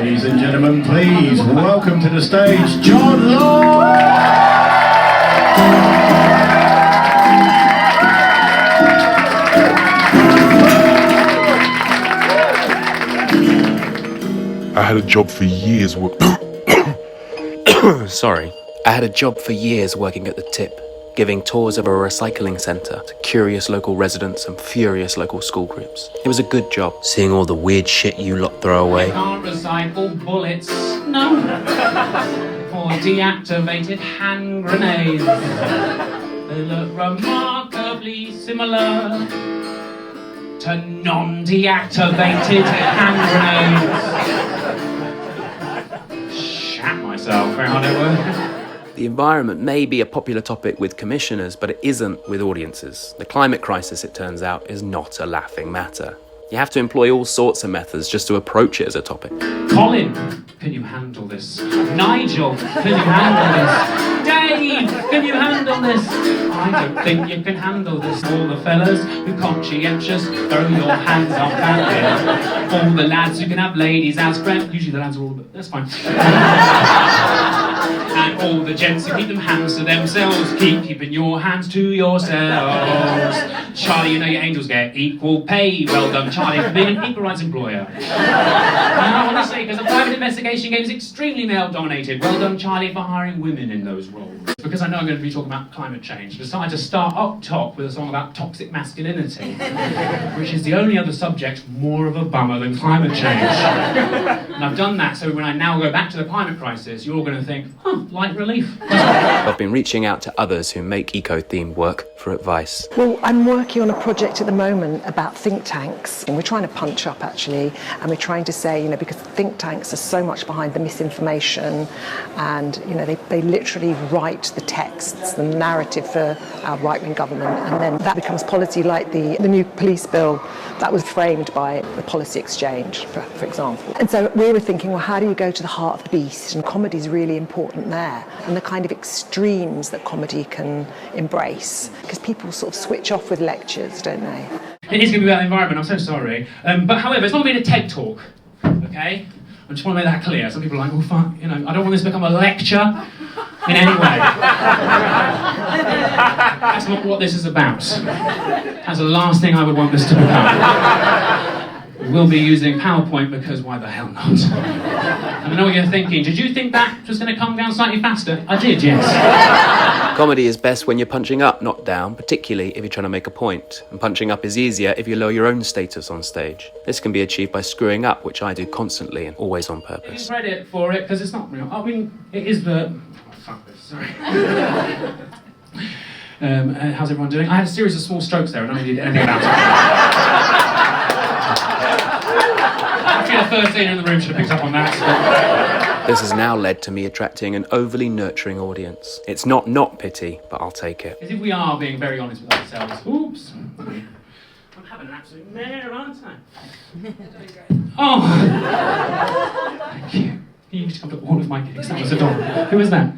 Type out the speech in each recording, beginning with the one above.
Ladies and gentlemen, please welcome to the stage, Jon Long! I had a job for years. Sorry. I had a job for years working at the tip, giving tours of a recycling centre to curious local residents and furious local school groups. It was a good job, seeing all the weird shit you lot throw away. Can't recycle bullets, no. Or deactivated hand grenades. They look remarkably similar to non-deactivated hand grenades. Shat myself, very hard at work. The environment may be a popular topic with commissioners, but it isn't with audiences. The climate crisis, it turns out, is not a laughing matter. You have to employ all sorts of methods just to approach it as a topic. Colin, can you handle this? Nigel, can you handle this? Dave, can you handle this? I don't think you can handle this. All the fellas who conscientious, throw your hands up at it. All the lads who can have ladies as friends. Usually the lads are all, but that's fine. And all the gents who keep them hands to themselves, keep keeping your hands to yourselves. Charlie, you know your angels get equal pay. Well done, Charlie, for being an equal rights employer. No, honestly, because the private investigation game is extremely male-dominated. Well done, Charlie, for hiring women in those roles. Because I know I'm going to be talking about climate change, I decided to start up top with a song about toxic masculinity, which is the only other subject more of a bummer than climate change. And I've done that so when I now go back to the climate crisis, you're all going to think, light relief. I've been reaching out to others who make eco-themed work for advice. Well, I'm working on a project at the moment about think tanks, and we're trying to punch up actually, and we're trying to say, because think tanks are so much behind the misinformation, and they literally write the texts, the narrative for our right-wing government, and then that becomes policy, like the new police bill that was framed by the Policy Exchange, for example. And so we were thinking, well, how do you go to the heart of the beast? And comedy is really important there, and the kind of extremes that comedy can embrace, because people sort of switch off with lectures, don't they? It is going to be about the environment, I'm so sorry. But however, it's not going to be a TED talk, okay? I just want to make that clear. Some people are like, oh fuck, I don't want this to become a lecture in any way. That's not what this is about. That's the last thing I would want this to become. We'll be using PowerPoint because why the hell not? And I know what you're thinking. Did you think that was going to come down slightly faster? I did, yes. Comedy is best when you're punching up, not down, particularly if you're trying to make a point. And punching up is easier if you lower your own status on stage. This can be achieved by screwing up, which I do constantly and always on purpose. Credit for it, because it's not real. I mean, it is the... Oh, fuck this, sorry. How's everyone doing? I had a series of small strokes there, I don't really did anything about it. Actually, the 13 in the room should have picked up on that. This has now led to me attracting an overly nurturing audience. It's not pity, but I'll take it. As if we are being very honest with ourselves. Oops. I'm having an absolute mare, aren't I? Oh! Thank you. You used to come to all of my gigs. That was adorable. Who was that?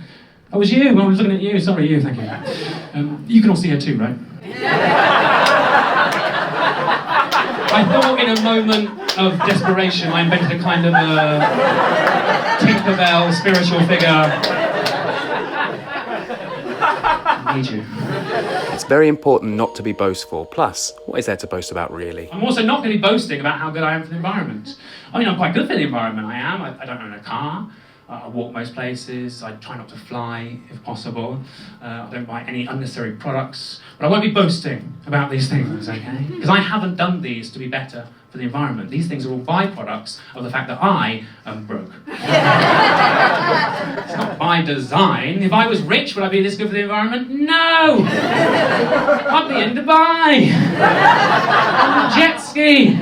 Oh, it was you. I was looking at you. Sorry, you. Thank you. You can all see her too, right? I thought in a moment of desperation I invented a kind of Tinkerbell spiritual figure. I need you. It's very important not to be boastful. Plus, what is there to boast about, really? I'm also not going to be boasting about how good I am for the environment. I mean, I'm quite good for the environment, I am. I don't own a car. I walk most places. I try not to fly, if possible. I don't buy any unnecessary products. But I won't be boasting about these things, okay? Because I haven't done these to be better for the environment. These things are all byproducts of the fact that I am broke. It's not by design. If I was rich, would I be this good for the environment? No! I'd be in Dubai, on a jet ski,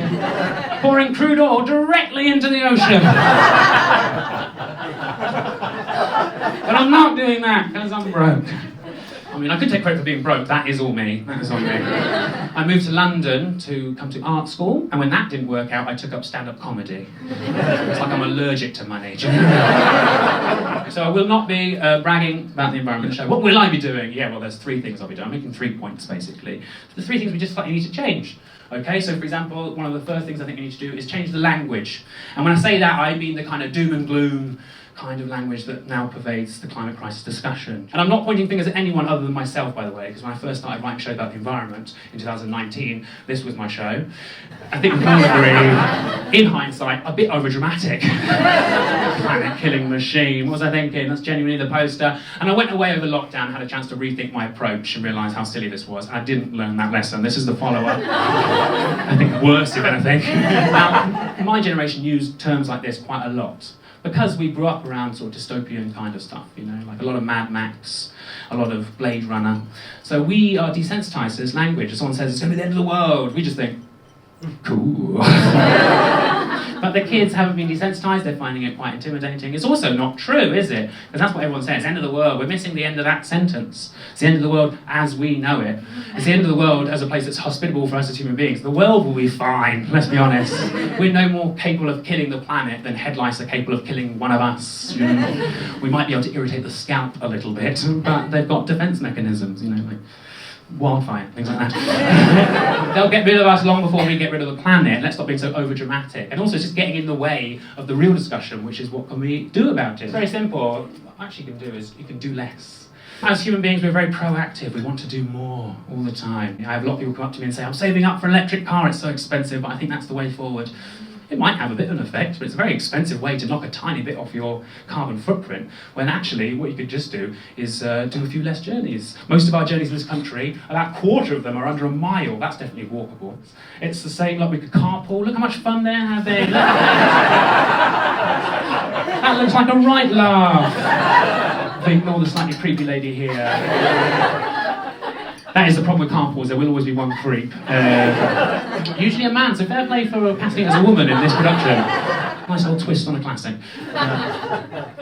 pouring crude oil directly into the ocean. But I'm not doing that because I'm broke. I'm mean, I could take credit for being broke. That is all me. That is all me. I moved to London to come to art school, and when that didn't work out, I took up stand-up comedy. It's like I'm allergic to money. So I will not be bragging about the environment show. What will I be doing? Yeah, well, there's 3 things I'll be doing. I'm making 3 points, basically. The 3 things we just slightly need to change. Okay, so for example, one of the first things I think we need to do is change the language. And when I say that, I mean the kind of doom and gloom kind of language that now pervades the climate crisis discussion. And I'm not pointing fingers at anyone other than myself, by the way, because when I first started writing a show about the environment in 2019, this was my show. I think we can all agree, in hindsight, a bit overdramatic. Planet-killing machine, what was I thinking? That's genuinely the poster. And I went away over lockdown, had a chance to rethink my approach and realise how silly this was, and I didn't learn that lesson. This is the follow-up. I think worse, if anything. Now, my generation used terms like this quite a lot, because we grew up around sort of dystopian kind of stuff, you know, like a lot of Mad Max, a lot of Blade Runner. So we are desensitised to this language. If someone says it's going to be the end of the world, we just think, cool. But the kids haven't been desensitised, they're finding it quite intimidating. It's also not true, is it? Because that's what everyone says, end of the world. We're missing the end of that sentence. It's the end of the world as we know it. It's the end of the world as a place that's hospitable for us as human beings. The world will be fine, let's be honest. We're no more capable of killing the planet than head lice are capable of killing one of us. You know? We might be able to irritate the scalp a little bit, but they've got defence mechanisms, you know, like wildfire, things like that. They'll get rid of us long before we get rid of the planet. Let's stop being so overdramatic. And also, it's just getting in the way of the real discussion, which is what can we do about it? It's very simple. What you can do is you can do less. As human beings, we're very proactive. We want to do more all the time. I have a lot of people come up to me and say, I'm saving up for an electric car, it's so expensive, but I think that's the way forward. It might have a bit of an effect, but it's a very expensive way to knock a tiny bit off your carbon footprint, when actually what you could just do is do a few less journeys. Most of our journeys in this country, about a quarter of them are under a mile. That's definitely walkable. It's the same, like we could carpool. Look how much fun they're having. That looks like a right laugh. Ignore the slightly creepy lady here. That is the problem with carpools, there will always be one creep. Usually a man, so fair play for casting as a woman in this production. Nice old twist on a classic.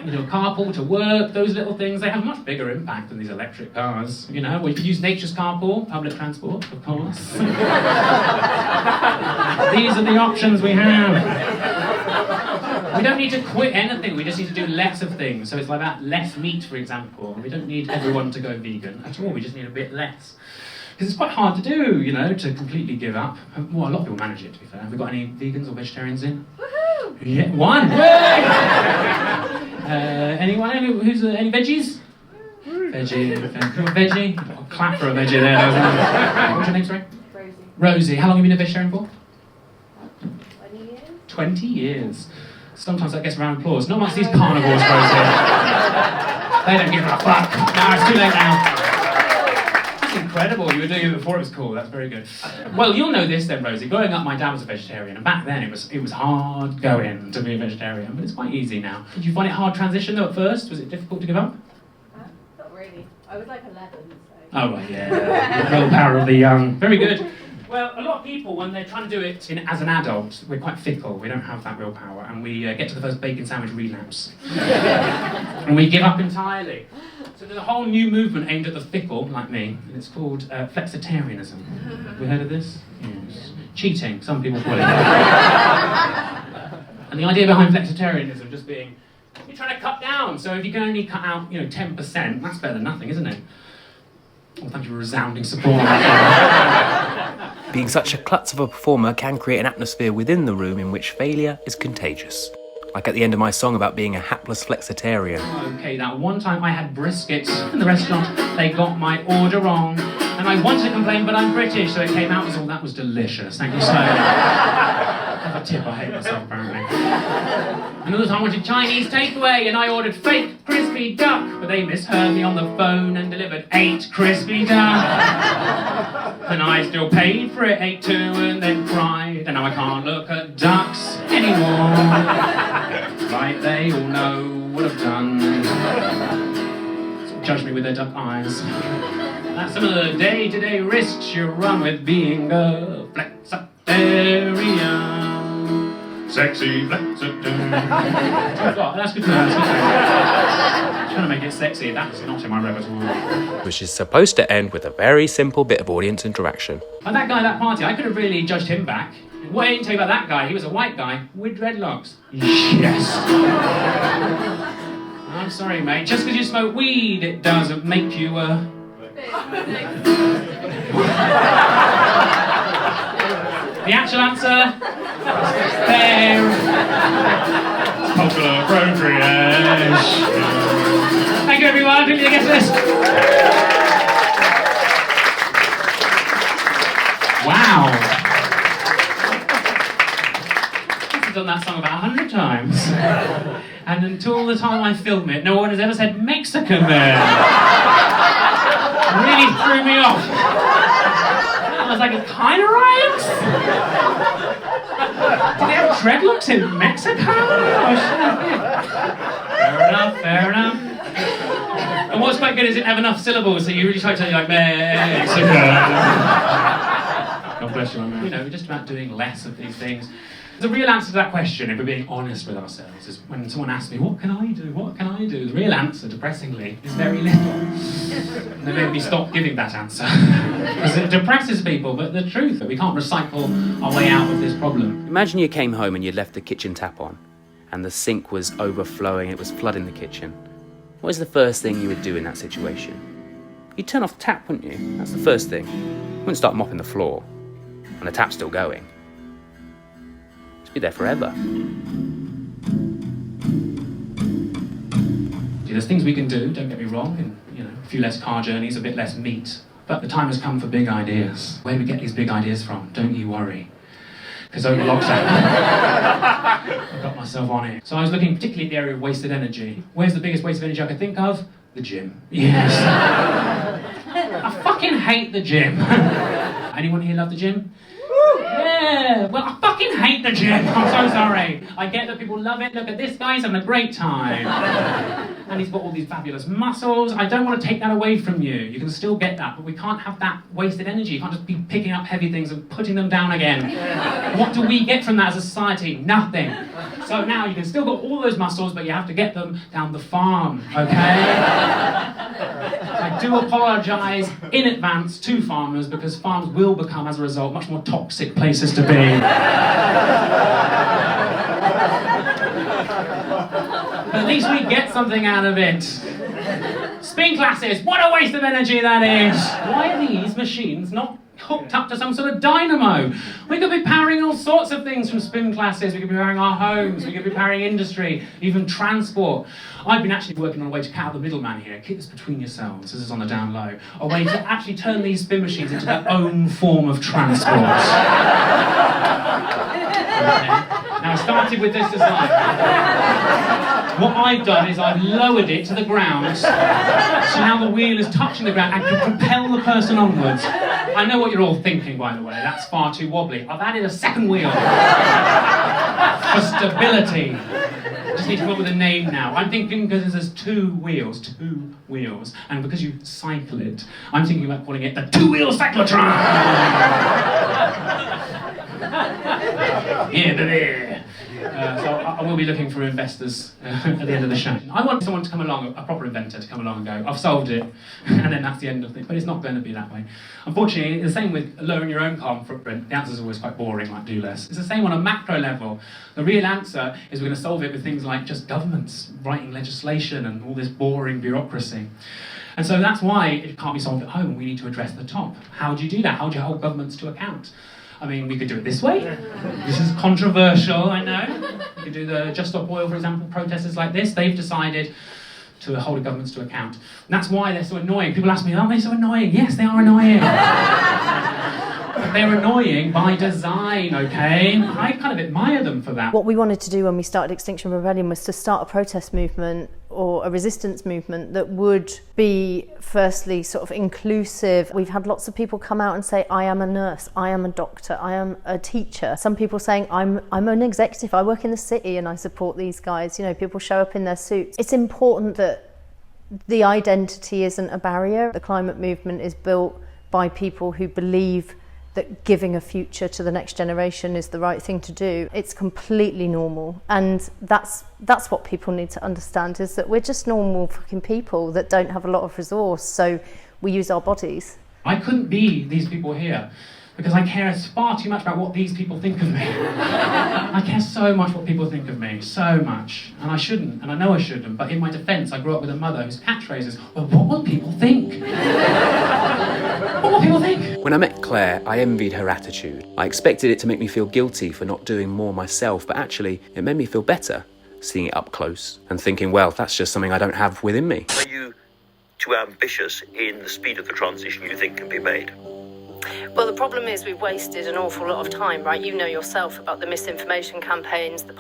You know, carpool to work, those little things, they have much bigger impact than these electric cars. You know, we could use nature's carpool, public transport, of course. These are the options we have. We don't need to quit anything, we just need to do less of things. So it's like that, less meat, for example. We don't need everyone to go vegan at all, we just need a bit less. Because it's quite hard to do, you know, to completely give up. Well, a lot of people manage it, to be fair. Have we got any vegans or vegetarians in? Woohoo! Yeah, one! Anyone? Any veggies? Veggie? I'll clap for a veggie there. What's your name, sorry? Rosie. Rosie. How long have you been a vegetarian for? 20 years. 20 years. Sometimes that gets around applause. Not amongst these carnivores, Rosie. They don't give a fuck. No, it's too late now. That's incredible. You were doing it before it was cool. That's very good. Well, you'll know this then, Rosie. Growing up, my dad was a vegetarian, and back then it was hard going to be a vegetarian, but it's quite easy now. Did you find it a hard transition though at first? Was it difficult to give up? Not really. I was like 11, so... Oh, right, yeah. The willpower of the young. Very good. Well, a lot of people, when they're trying to do it as an adult, we're quite fickle. We don't have that willpower, and we get to the first bacon sandwich relapse. And we give up entirely. So there's a whole new movement aimed at the fickle, like me, and it's called flexitarianism. Have you heard of this? Yes. Cheating, some people call it. And the idea behind flexitarianism just being, you're trying to cut down, so if you can only cut out, 10%, that's better than nothing, isn't it? Well, thank you for resounding support. Being such a klutz of a performer can create an atmosphere within the room in which failure is contagious. Like at the end of my song about being a hapless flexitarian. Okay, that one time I had brisket in the restaurant, they got my order wrong, and I wanted to complain, but I'm British, so it came out as all that was delicious. Thank you so much. Have a tip, I hate myself apparently. Another time I wanted Chinese takeaway, and I ordered fake crispy duck, but they misheard me on the phone and delivered 8 crispy duck. And I still paid for it, ate 2 and then cried, and now I can't look at ducks anymore. Right, they all know what I've done. So judge me with their duck eyes. That's some of the day-to-day risks you run with being a flexitarian. So sexy. That's good to know. That's good to know. Trying to make it sexy. That's not in my repertoire. Which is supposed to end with a very simple bit of audience interaction. And that guy at that party, I could have really judged him back. What I didn't tell you about that guy, he was a white guy with dreadlocks. Yes. I'm sorry, mate. Just because you smoke weed, it doesn't make you The actual answer? Fair. Popular appropriation. Thank you, everyone. Did you guess this? Wow. I've done that song about 100 times. And until the time I film it, no one has ever said Mexican there. It really threw me off. I was like, it kind of rhymes? Do they have dreadlocks in Mexico? Oh, shit. Fair enough. And what's quite good is it didn't have enough syllables, so you really try to say like, Mexico. God bless you, man. You know, we're just about doing less of these things. The real answer to that question, if we're being honest with ourselves, is when someone asks me, what can I do? What can I do? The real answer, depressingly, is very little. And they made me stop giving that answer. Because it depresses people, but the truth, we can't recycle our way out of this problem. Imagine you came home and you'd left the kitchen tap on, and the sink was overflowing, it was flooding the kitchen. What is the first thing you would do in that situation? You'd turn off the tap, wouldn't you? That's the first thing. You wouldn't start mopping the floor, and the tap's still going. Be there forever. There's things we can do, don't get me wrong, and a few less car journeys, a bit less meat. But the time has come for big ideas. Where do we get these big ideas from? Don't you worry. Because over lockdown, I got myself on it. So I was looking particularly at the area of wasted energy. Where's the biggest waste of energy I could think of? The gym. Yes. I fucking hate the gym. Anyone here love the gym? Yeah, well, I fucking hate the gym. I'm so sorry. I get that people love it. Look at this guy, he's having a great time. And he's got all these fabulous muscles. I don't want to take that away from you. You can still get that, but we can't have that wasted energy. You can't just be picking up heavy things and putting them down again. What do we get from that as a society? Nothing. So now you can still got all those muscles, but you have to get them down the farm, okay? I do apologise in advance to farmers because farms will become, as a result, much more toxic places to be. At least we get something out of it. Spin classes, what a waste of energy that is! Why are these machines not hooked up to some sort of dynamo? We could be powering all sorts of things from spin classes. We could be powering our homes, we could be powering industry, even transport. I've been actually working on a way to cut out the middleman here. Keep this between yourselves, this is on the down low. A way to actually turn these spin machines into their own form of transport. Okay. Now I started with this design. What I've done is I've lowered it to the ground, so now the wheel is touching the ground and can propel the person onwards. I know what you're all thinking, by the way, that's far too wobbly. I've added a second wheel for stability. Just need to come up with a name now. I'm thinking because there's two wheels, and because you cycle it, I'm thinking about calling it the two-wheel cyclotron. Yeah, baby. So I will be looking for investors at the end of the show. I want someone to come along, a proper inventor to come along and go, I've solved it, and then that's the end of it. But it's not going to be that way. Unfortunately, the same with lowering your own carbon footprint. The answer is always quite boring, like do less. It's the same on a macro level. The real answer is we're going to solve it with things like just governments writing legislation and all this boring bureaucracy. And so that's why it can't be solved at home. We need to address the top. How do you do that? How do you hold governments to account? I mean, we could do it this way. This is controversial, I know. We could do the Just Stop Oil, for example, protesters like this. They've decided to hold governments to account. And that's why they're so annoying. People ask me, aren't they so annoying? Yes, they are annoying. But they're annoying by design, okay? I kind of admire them for that. What we wanted to do when we started Extinction Rebellion was to start a protest movement or a resistance movement that would be firstly sort of inclusive. We've had lots of people come out and say, I am a nurse, I am a doctor, I am a teacher. Some people saying, I'm an executive, I work in the city and I support these guys. You know, people show up in their suits. It's important that the identity isn't a barrier. The climate movement is built by people who believe that giving a future to the next generation is the right thing to do. It's completely normal, and that's what people need to understand, is that we're just normal fucking people that don't have a lot of resource, so we use our bodies. I couldn't be these people here because I care far too much about what these people think of me. I care so much what people think of me, so much. And I shouldn't, and I know I shouldn't, but in my defence, I grew up with a mother whose catchphrase is, well, what will people think? What will people think? When I met Claire, I envied her attitude. I expected it to make me feel guilty for not doing more myself, but actually, it made me feel better, seeing it up close and thinking, well, that's just something I don't have within me. Are you too ambitious in the speed of the transition you think can be made? Well, the problem is we've wasted an awful lot of time, right? You know yourself about the misinformation campaigns, the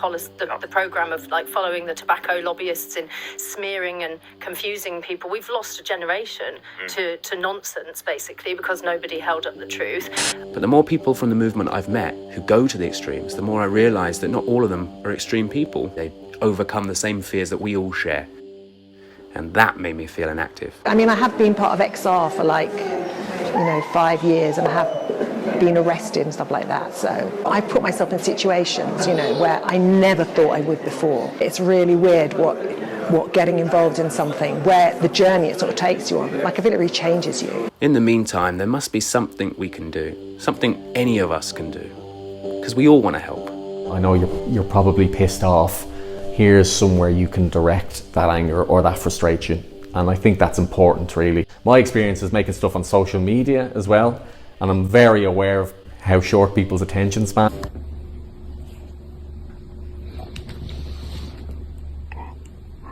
programme of like following the tobacco lobbyists in smearing and confusing people. We've lost a generation to nonsense, basically, because nobody held up the truth. But the more people from the movement I've met who go to the extremes, the more I realise that not all of them are extreme people. They overcome the same fears that we all share. And that made me feel inactive. I mean, I have been part of XR for 5 years, and I have been arrested and stuff like that. So I put myself in situations, where I never thought I would before. It's really weird what getting involved in something, where the journey it sort of takes you on. Like, I feel it really changes you. In the meantime, there must be something we can do, something any of us can do, because we all want to help. I know you're probably pissed off. Here's somewhere you can direct that anger or that frustration. And I think that's important, really. My experience is making stuff on social media as well, and I'm very aware of how short people's attention span.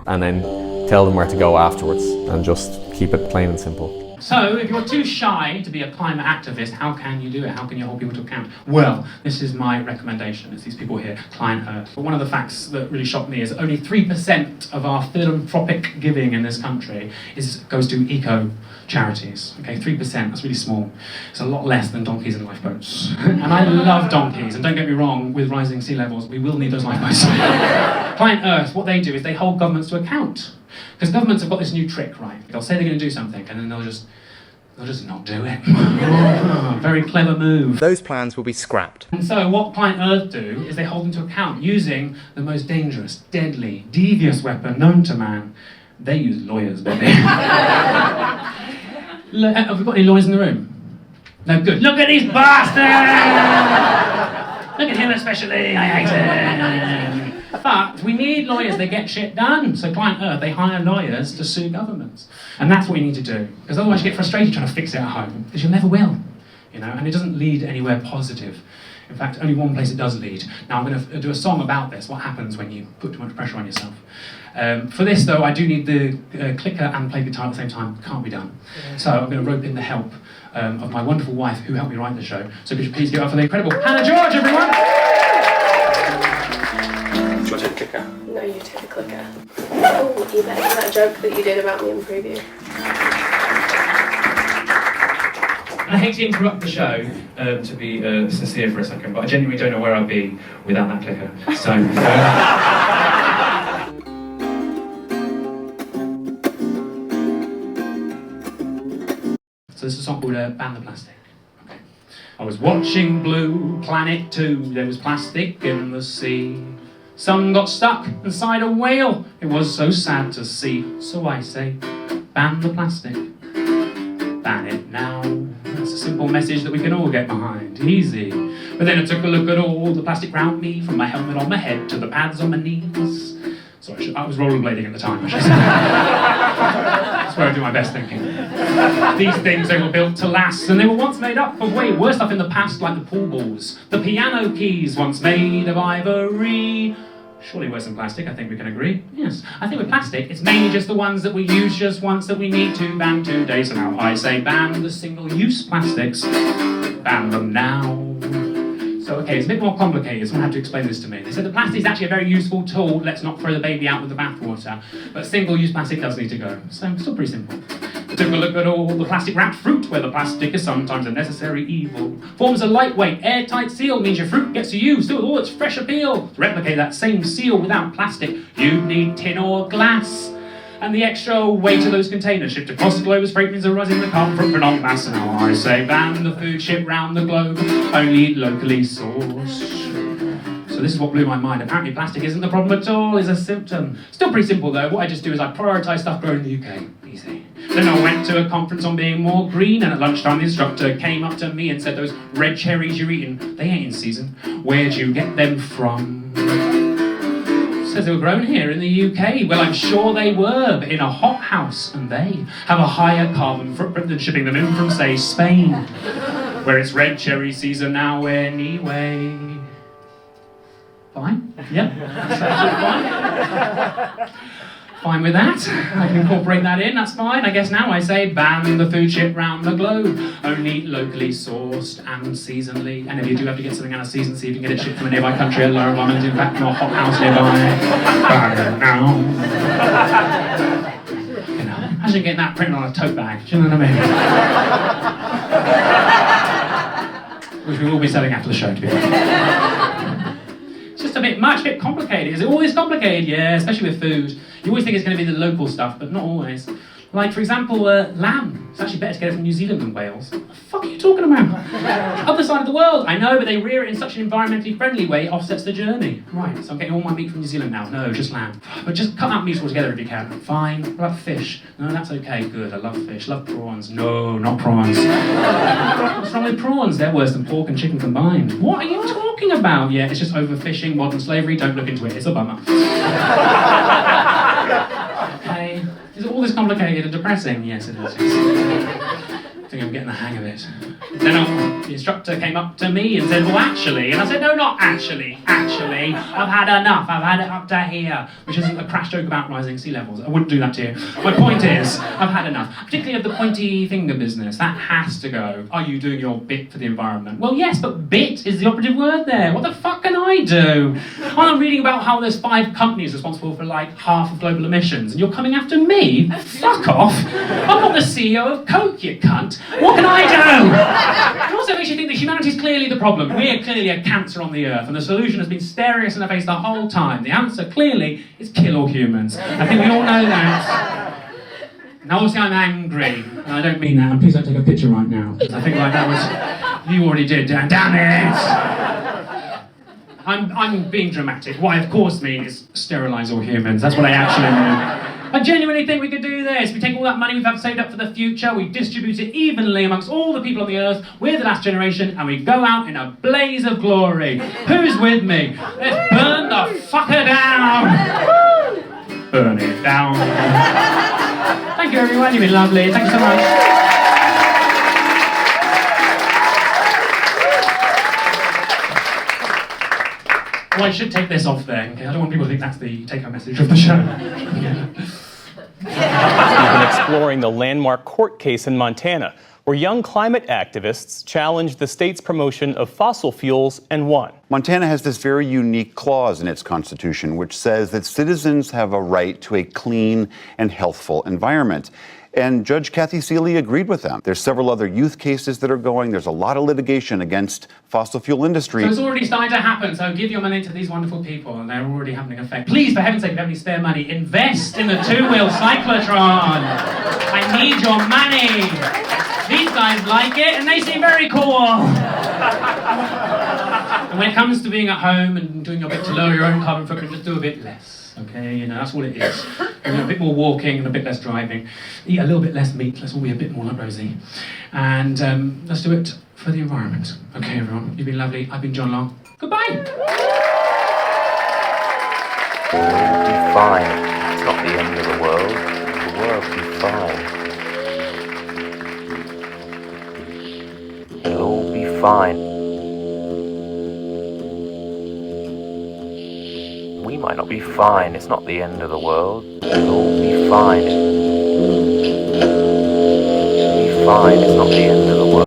And then tell them where to go afterwards, and just keep it plain and simple. So, if you're too shy to be a climate activist, how can you do it? How can you hold people to account? Well, this is my recommendation. It's these people here, Client Earth. But one of the facts that really shocked me is only 3% of our philanthropic giving in this country goes to eco charities. Okay, 3%, that's really small. It's a lot less than donkeys and lifeboats. And I love donkeys, and don't get me wrong, with rising sea levels, we will need those lifeboats. Client Earth, what they do is they hold governments to account. Because governments have got this new trick, right? They'll say they're going to do something, and then they'll just not do it. Very clever move. Those plans will be scrapped. And so what Client Earth do is they hold them to account using the most dangerous, deadly, devious weapon known to man. They use lawyers, baby. Have we got any lawyers in the room? No, good. Look at these bastards! Look at him especially, I hate him. But we need lawyers that get shit done. So Client Earth, they hire lawyers to sue governments. And that's what you need to do. Because otherwise you get frustrated trying to fix it at home. Because you never will. And it doesn't lead anywhere positive. In fact, only one place it does lead. Now I'm going to do a song about this, what happens when you put too much pressure on yourself. For this though, I do need the clicker and play guitar at the same time. Can't be done. So I'm going to rope in the help of my wonderful wife who helped me write the show. So could you please give it up for the incredible Hannah George, everyone! Do you want to take the clicker? No, you take the clicker. Oh, you better that joke that you did about me in preview. I hate to interrupt the show, to be sincere for a second, but I genuinely don't know where I'd be without that clicker. So this is a song called Ban the Plastic. Okay. I was watching Blue Planet 2, there was plastic in the sea. Some got stuck inside a whale, it was so sad to see. So I say, ban the plastic, ban it now. That's a simple message that we can all get behind, easy. But then I took a look at all the plastic around me, from my helmet on my head to the pads on my knees. So I was rollerblading at the time, I should say. That's where I do my best thinking. These things, they were built to last, and they were once made up of way worse stuff in the past, like the pool balls, the piano keys, once made of ivory. Surely worse than plastic, I think we can agree. Yes, I think with plastic, it's mainly just the ones that we use just once that we need to ban today. So now I say ban the single-use plastics, ban them now. So, okay, it's a bit more complicated, someone had to explain this to me. They said the plastic is actually a very useful tool, let's not throw the baby out with the bathwater. But single-use plastic does need to go. So, it's still pretty simple. I took a look at all the plastic-wrapped fruit, where the plastic is sometimes a necessary evil. Forms a lightweight, airtight seal, means your fruit gets to you, still with all its fresh appeal. To replicate that same seal without plastic, you'd need tin or glass. And the extra weight of those containers shipped across the globe as freight means a rise in the carbon footprint en masse. Now I say ban the food shipped round the globe, only eat locally sourced. So this is what blew my mind. Apparently plastic isn't the problem at all, it's a symptom. Still pretty simple though. What I just do is I prioritise stuff grown in the UK. Easy. Then I went to a conference on being more green, and at lunchtime the instructor came up to me and said, those red cherries you're eating, they ain't in season. Where'd you get them from? Says they were grown here in the UK. Well, I'm sure they were, but in a hothouse, and they have a higher carbon footprint than shipping them in from, say, Spain, where it's red cherry season now anyway. Fine? Yep. Fine. Fine with that. I can incorporate that in, that's fine. I guess now I say ban the food shipped round the globe. Only locally sourced and seasonally. And if you do have to get something out of season, see if you can get it shipped from a nearby country at lower environmental impact from a hot house nearby. Ban it now. You know, imagine getting that printed on a tote bag. Do you know what I mean? Which we will be selling after the show, to be honest. It's just a bit much, a bit complicated. Is it always complicated? Yeah, especially with food. You always think it's going to be the local stuff, but not always. Like, for example, lamb. It's actually better to get it from New Zealand than Wales. What the fuck are you talking about? Other side of the world. I know, but they rear it in such an environmentally friendly way, it offsets the journey. Right, so I'm getting all my meat from New Zealand now. No, just lamb. But just cut that meat altogether if you can. Fine. What about fish? No, that's okay. Good. I love fish. Love prawns. No, not prawns. What's wrong with prawns? They're worse than pork and chicken combined. What are you talking about? Yeah, it's just overfishing, modern slavery. Don't look into it. It's a bummer. Okay. Is all this complicated and depressing? Yes, it is. I think I'm getting the hang of it. Then the instructor came up to me and said, well, actually, and I said, no, not actually, I've had enough, I've had it up to here, which isn't a crash joke about rising sea levels. I wouldn't do that to you. My point is, I've had enough, particularly of the pointy finger business. That has to go. Are you doing your bit for the environment? Well, yes, but bit is the operative word there. What the fuck can I do? I'm reading about how there's 5 companies responsible for like half of global emissions, and you're coming after me? Fuck off. I'm not the CEO of Coke, you cunt. What can I do? It also makes you think that humanity's clearly the problem. We're clearly a cancer on the earth, and the solution has been staring us in the face the whole time. The answer, clearly, is kill all humans. I think we all know that. Now, obviously, I'm angry, and I don't mean that, and please don't take a picture right now. I think like that was... You already did, Dan. Damn it! I'm being dramatic. What I, of course, mean is sterilise all humans. That's what I actually mean. I genuinely think we could do this. We take all that money we've had saved up for the future, we distribute it evenly amongst all the people on the earth, we're the last generation, and we go out in a blaze of glory. Who's with me? Let's burn the fucker down! Burn it down. Thank you, everyone. You've been lovely. Thank you so much. Well, I should take this off there, okay? I don't want people to think that's the take-home message of the show. We've been exploring the landmark court case in Montana, where young climate activists challenged the state's promotion of fossil fuels and won. Montana has this very unique clause in its constitution, which says that citizens have a right to a clean and healthful environment. And Judge Kathy Seeley agreed with them. There's several other youth cases that are going. There's a lot of litigation against fossil fuel industry. So it's already starting to happen. So give your money to these wonderful people, and they're already having an effect. Please, for heaven's sake, if you have any spare money, invest in the 2-wheel cyclotron. I need your money. These guys like it, and they seem very cool. And when it comes to being at home and doing your bit to lower your own carbon footprint, just do a bit less. Okay, you know, that's all it is. A bit more walking and a bit less driving. Eat a little bit less meat, let's all be a bit more like Rosie. And let's do it for the environment. Okay, everyone, you've been lovely. I've been Jon Long. Goodbye! It'll be fine. It's not the end of the world. The world will be fine. It'll all be fine. We might not be fine, it's not the end of the world. It'll all be fine. It'll be fine, it's not the end of the world.